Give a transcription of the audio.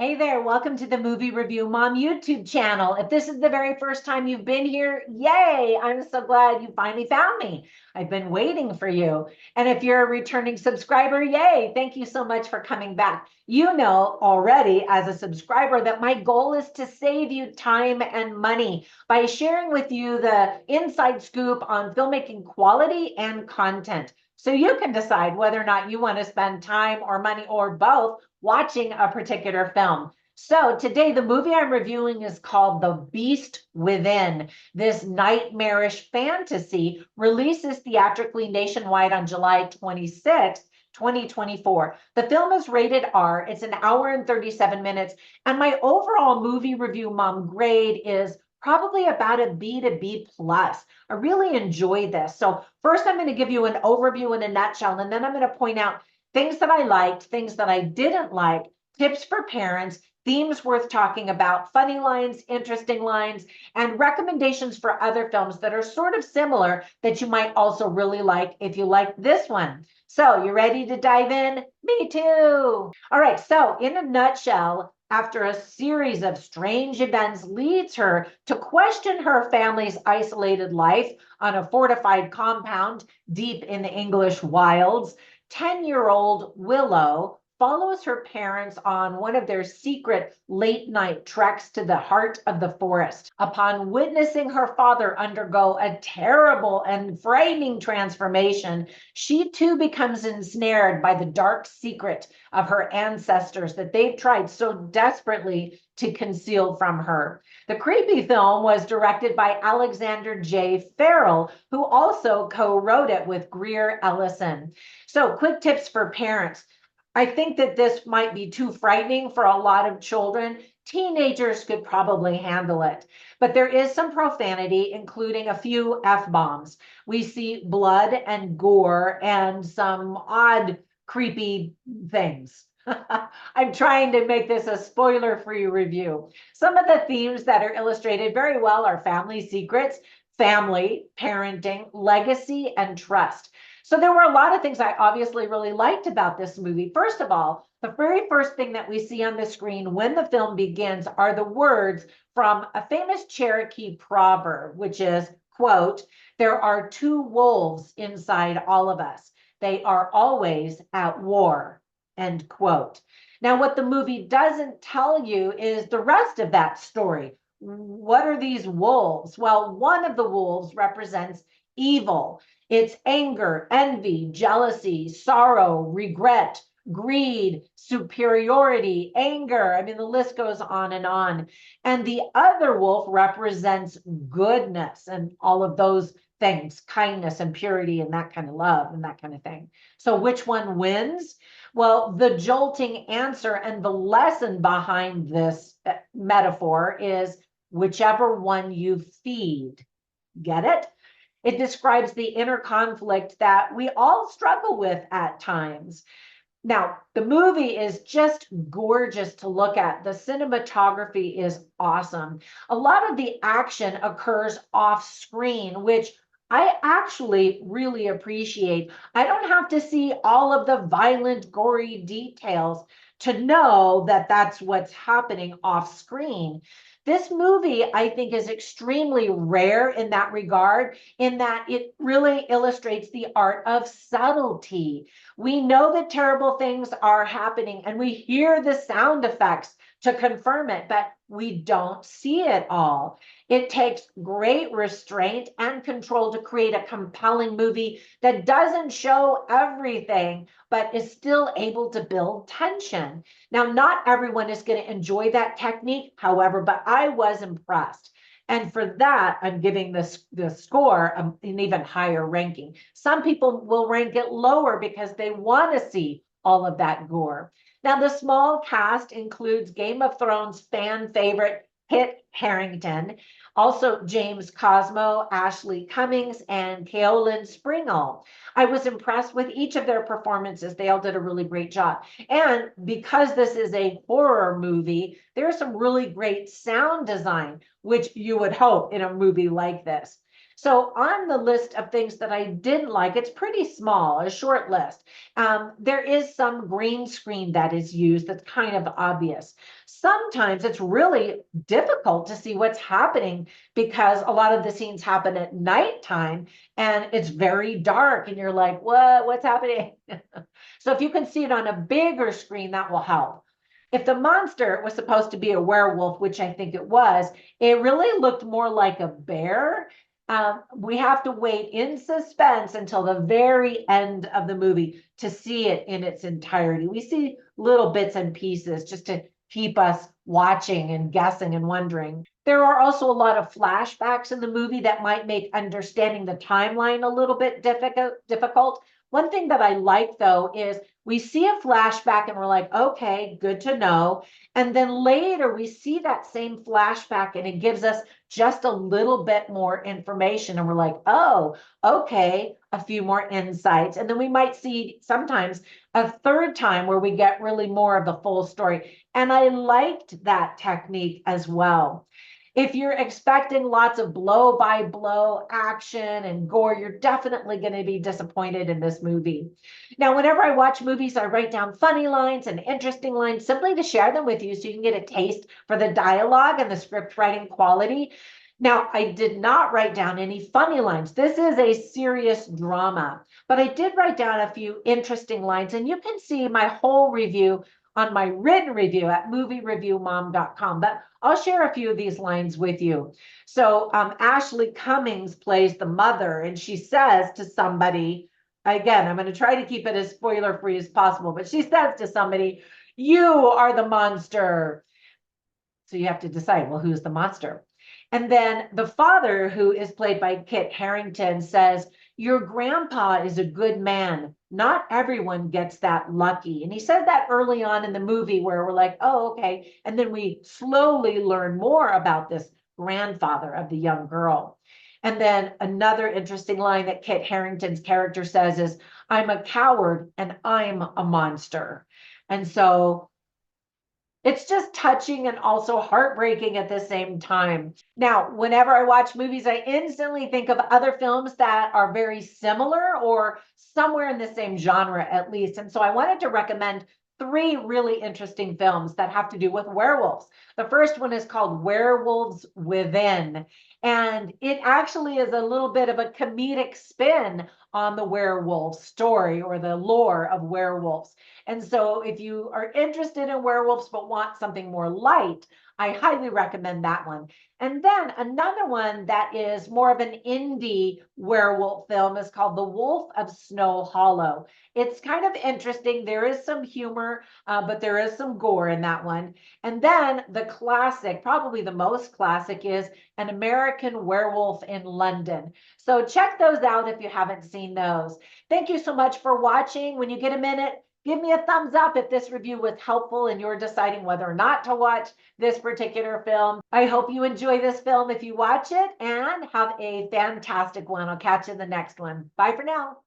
Hey there, welcome to the Movie Review Mom YouTube channel. If this is the very first time you've been here, yay, I'm so glad you finally found me. I've been waiting for you. And if you're a returning subscriber, yay, thank you so much for coming back. You know already as a subscriber that my goal is to save you time and money by sharing with you the inside scoop on filmmaking quality and content. So you can decide whether or not you want to spend time or money or both watching a particular film. So today, the movie I'm reviewing is called The Beast Within. This nightmarish fantasy releases theatrically nationwide on July 26th, 2024. The film is rated R. It's an hour and 37 minutes. And my overall movie review mom grade is probably about a B to B plus. I really enjoy this. So first, I'm going to give you an overview in a nutshell, and then I'm going to point out things that I liked, things that I didn't like, tips for parents, themes worth talking about, funny lines, interesting lines, and recommendations for other films that are sort of similar that you might also really like if you like this one. So, you ready to dive in? Me too. All right, so in a nutshell, after a series of strange events leads her to question her family's isolated life on a fortified compound deep in the English wilds, 10-year-old Willow follows her parents on one of their secret late night treks to the heart of the forest. Upon witnessing her father undergo a terrible and frightening transformation, she too becomes ensnared by the dark secret of her ancestors that they've tried so desperately to conceal from her. The creepy film was directed by Alexander J. Farrell, who also co-wrote it with Greer Ellison. So, quick tips for parents. I think that this might be too frightening for a lot of children. Teenagers could probably handle it, but there is some profanity, including a few F-bombs. We see blood and gore and some odd, creepy things. I'm trying to make this a spoiler-free review. Some of the themes that are illustrated very well are family secrets, family, parenting, legacy, and trust. So there were a lot of things I obviously really liked about this movie. First of all, the very first thing that we see on the screen when the film begins are the words from a famous Cherokee proverb, which is, quote, "There are two wolves inside all of us. They are always at war," end quote. Now, what the movie doesn't tell you is the rest of that story. What are these wolves? Well, one of the wolves represents evil. It's anger, envy, jealousy, sorrow, regret, greed, superiority, anger. I mean, the list goes on and on. And the other wolf represents goodness and all of those things, kindness and purity and that kind of love and that kind of thing. So which one wins? Well, the jolting answer and the lesson behind this metaphor is whichever one you feed. Get it? It describes the inner conflict that we all struggle with at times. Now, the movie is just gorgeous to look at. The cinematography is awesome. A lot of the action occurs off screen, which I actually really appreciate. I don't have to see all of the violent, gory details to know that that's what's happening off screen. This movie, I think, is extremely rare in that regard, in that it really illustrates the art of subtlety. We know that terrible things are happening and we hear the sound effects to confirm it, but we don't see it all. It takes great restraint and control to create a compelling movie that doesn't show everything, but is still able to build tension. Now, not everyone is going to enjoy that technique, however, but I was impressed. And for that, I'm giving the score an even higher ranking. Some people will rank it lower because they want to see all of that gore. Now, the small cast includes Game of Thrones fan favorite Kit Harington, also James Cosmo, Ashley Cummings, and Kaolin Springall. I was impressed with each of their performances. They all did a really great job. And because this is a horror movie, there's some really great sound design, which you would hope in a movie like this. So on the list of things that I didn't like, it's pretty small, a short list. There is some green screen that is used that's kind of obvious. Sometimes it's really difficult to see what's happening because a lot of the scenes happen at nighttime and it's very dark and you're like, what's happening? So if you can see it on a bigger screen, that will help. If the monster was supposed to be a werewolf, which I think it was, it really looked more like a bear. We have to wait in suspense until the very end of the movie to see it in its entirety. We see little bits and pieces just to keep us watching and guessing and wondering. There are also a lot of flashbacks in the movie that might make understanding the timeline a little bit difficult. One thing that I like, though, is we see a flashback and we're like, okay, good to know. And then later we see that same flashback and it gives us just a little bit more information. And we're like, oh, okay, a few more insights. And then we might see sometimes a third time where we get really more of the full story. And I liked that technique as well. If you're expecting lots of blow by blow action and gore, you're definitely going to be disappointed in this movie. Now, whenever I watch movies, I write down funny lines and interesting lines simply to share them with you so you can get a taste for the dialogue and the script writing quality. Now, I did not write down any funny lines. This is a serious drama, but I did write down a few interesting lines, and you can see my whole review on my written review at moviereviewmom.com. But I'll share a few of these lines with you. So Ashley Cummings plays the mother, and she says to somebody, again, I'm going to try to keep it as spoiler-free as possible, but she says to somebody, "You are the monster." So you have to decide, well, who's the monster? And then the father, who is played by Kit Harington, says, "Your grandpa is a good man. Not everyone gets that lucky." And he said that early on in the movie where we're like, oh, okay. And then we slowly learn more about this grandfather of the young girl. And then another interesting line that Kit Harington's character says is, "I'm a coward and I'm a monster." And so it's just touching and also heartbreaking at the same time. Now, whenever I watch movies, I instantly think of other films that are very similar or somewhere in the same genre at least. And so I wanted to recommend three really interesting films that have to do with werewolves. The first one is called Werewolves Within, and it actually is a little bit of a comedic spin on the werewolf story or the lore of werewolves. And so if you are interested in werewolves but want something more light, I highly recommend that one. And then another one that is more of an indie werewolf film is called The Wolf of Snow Hollow. It's kind of interesting. There is some humor, but there is some gore in that one. And then the classic, probably the most classic, is An American Werewolf in London. So check those out if you haven't seen those. Thank you so much for watching. When you get a minute, give me a thumbs up if this review was helpful and you're deciding whether or not to watch this particular film. I hope you enjoy this film if you watch it, and have a fantastic one. I'll catch you in the next one. Bye for now.